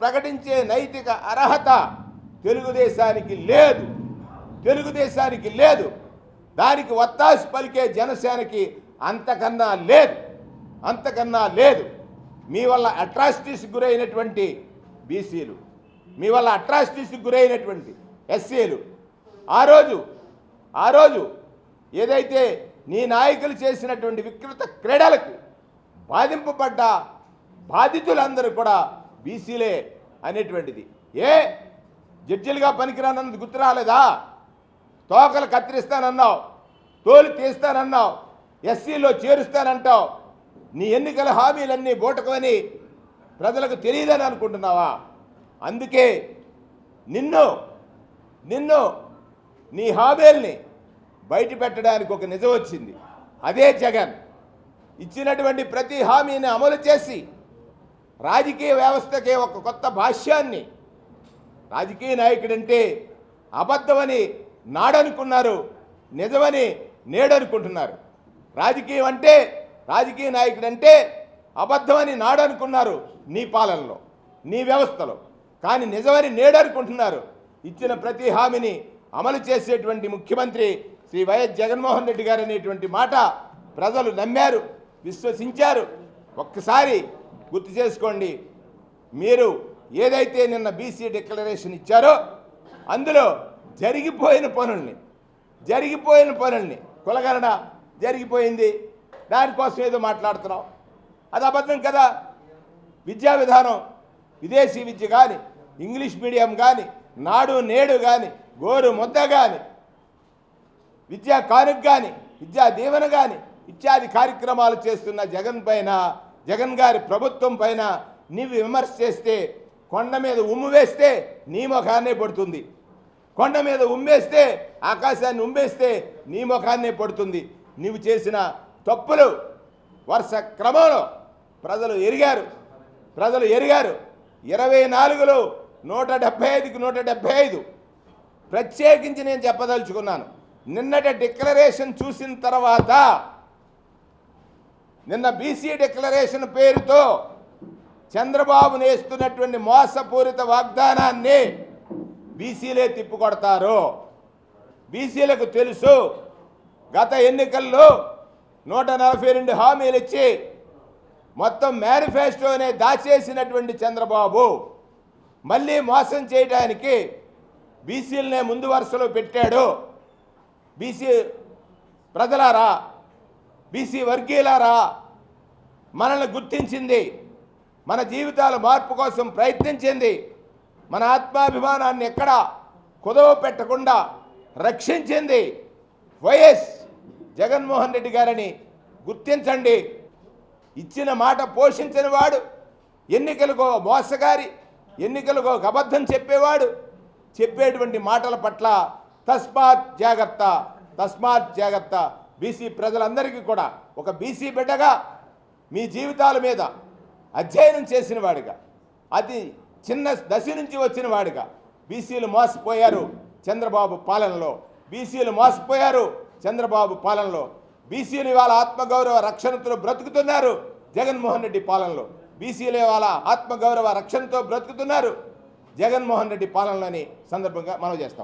ప్రకటించే నైతిక అర్హత తెలుగుదేశానికి లేదు. తెలుగుదేశానికి లేదు. దానికి వత్తాసు పలికే జనసేనకి అంతకన్నా లేదు. అంతకన్నా లేదు. మీ వల్ల అట్రాసిటీస్ గురైనటువంటి బీసీలు, మీ వల్ల అట్రాసిటీస్ గురైనటువంటి ఎస్సీలు ఆ రోజు ఏదైతే నీ నాయకులు చేసినటువంటి వికృత క్రీడలకు బాధింపబడ్డ బాధితులందరూ కూడా బీసీలే అనేటువంటిది. జడ్జిలుగా పనికిరానన్నది గుర్తు రాలేదా? తోకలు కత్తిరిస్తానన్నావు, తోలు తీస్తానన్నావు, ఎస్సీలో చేరుస్తానంటావు. నీ ఎన్నికల హామీలన్నీ బోటకొని ప్రజలకు తెలియదని అనుకుంటున్నావా? అందుకే నిన్ను నీ హామీల్ని బయట పెట్టడానికి ఒక నిజం వచ్చింది. అదే జగన్ ఇచ్చినటువంటి ప్రతి హామీని అమలు చేసి రాజకీయ వ్యవస్థకే ఒక కొత్త భాష్యాన్ని, రాజకీయ నాయకుడంటే అబద్ధమని నాడనుకున్నారు, నిజమని నేడనుకుంటున్నారు. రాజకీయ నాయకుడంటే అబద్ధమని నాడనుకున్నారు నీ పాలనలో, నీ వ్యవస్థలో. కానీ నిజమని నేడనుకుంటున్నారు. ఇచ్చిన ప్రతి హామీని అమలు చేసేటువంటి ముఖ్యమంత్రి శ్రీ వైఎస్ జగన్మోహన్ రెడ్డి గారు అనేటువంటి మాట ప్రజలు నమ్మారు, విశ్వసించారు. ఒక్కసారి గుర్తు చేసుకోండి. మీరు ఏదైతే నిన్న బీసీ డిక్లరేషన్ ఇచ్చారో అందులో జరిగిపోయిన పనుల్ని కులగణన జరిగిపోయింది, దానికోసం ఏదో మాట్లాడుతున్నాం. అది అబద్ధం కదా. విద్యా విధానం, విదేశీ విద్య కానీ, ఇంగ్లీష్ మీడియం కానీ, నాడు నేడు కానీ, గోరు ముద్ద కానీ, విద్యా కానుక కానీ, విద్యా దీవెన కానీ ఇత్యాది కార్యక్రమాలు చేస్తున్న జగన్ గారి ప్రభుత్వం పైన నీవు విమర్శ చేస్తే, కొండ మీద ఉమ్ము వేస్తే నీ ముఖాన్నే పడుతుంది. కొండ మీద ఉమ్మేస్తే, ఆకాశాన్ని ఉమ్మేస్తే నీ ముఖాన్నే పడుతుంది. నీవు చేసిన తప్పులు వరుస క్రమంలో ప్రజలు ఎరిగారు. 24లో 175కి 175. ప్రత్యేకించి నేను చెప్పదలుచుకున్నాను. నిన్నటి డిక్లరేషన్ చూసిన తర్వాత, నిన్న బీసీ డిక్లరేషన్ పేరుతో చంద్రబాబు నేస్తున్నటువంటి మోసపూరిత వాగ్దానాన్ని బీసీలే తిప్పుకొడతారు. బీసీలకు తెలుసు. గత ఎన్నికల్లో 142 హామీలు ఇచ్చి మొత్తం మేనిఫెస్టోనే దాచేసినటువంటి చంద్రబాబు మళ్ళీ మోసం చేయడానికి బీసీలనే ముందు వరుసలో పెట్టాడు. బీసీ ప్రజలారా, బీసీ వర్గీయులారా, మనల్ని గుర్తించింది, మన జీవితాల మార్పు కోసం ప్రయత్నించింది, మన ఆత్మాభిమానాన్ని ఎక్కడా కుదవ పెట్టకుండా రక్షించింది వైఎస్ జగన్మోహన్ రెడ్డి గారని గుర్తించండి. ఇచ్చిన మాట పోషించిన వాడు, ఎన్నికలకు మోసగారి, ఎన్నికలకు అబద్ధం చెప్పేవాడు, చెప్పేటువంటి మాటల పట్ల తస్మాత్ జాగ్రత్త. బీసీ ప్రజలందరికీ కూడా ఒక బీసీ బిడ్డగా మీ జీవితాల మీద అధ్యయనం చేసిన వాడిగా, అతి చిన్న దశ నుంచి వచ్చిన వాడిగా బీసీలు మోసపోయారు చంద్రబాబు పాలనలో. బీసీలు ఇవాళ ఆత్మగౌరవ రక్షణతో బ్రతుకుతున్నారు జగన్మోహన్ రెడ్డి పాలనలో. బీసీలు ఇవాళ ఆత్మగౌరవ రక్షణతో బ్రతుకుతున్నారు జగన్మోహన్ రెడ్డి పాలనలోని సందర్భంగా మనం చేస్తాం.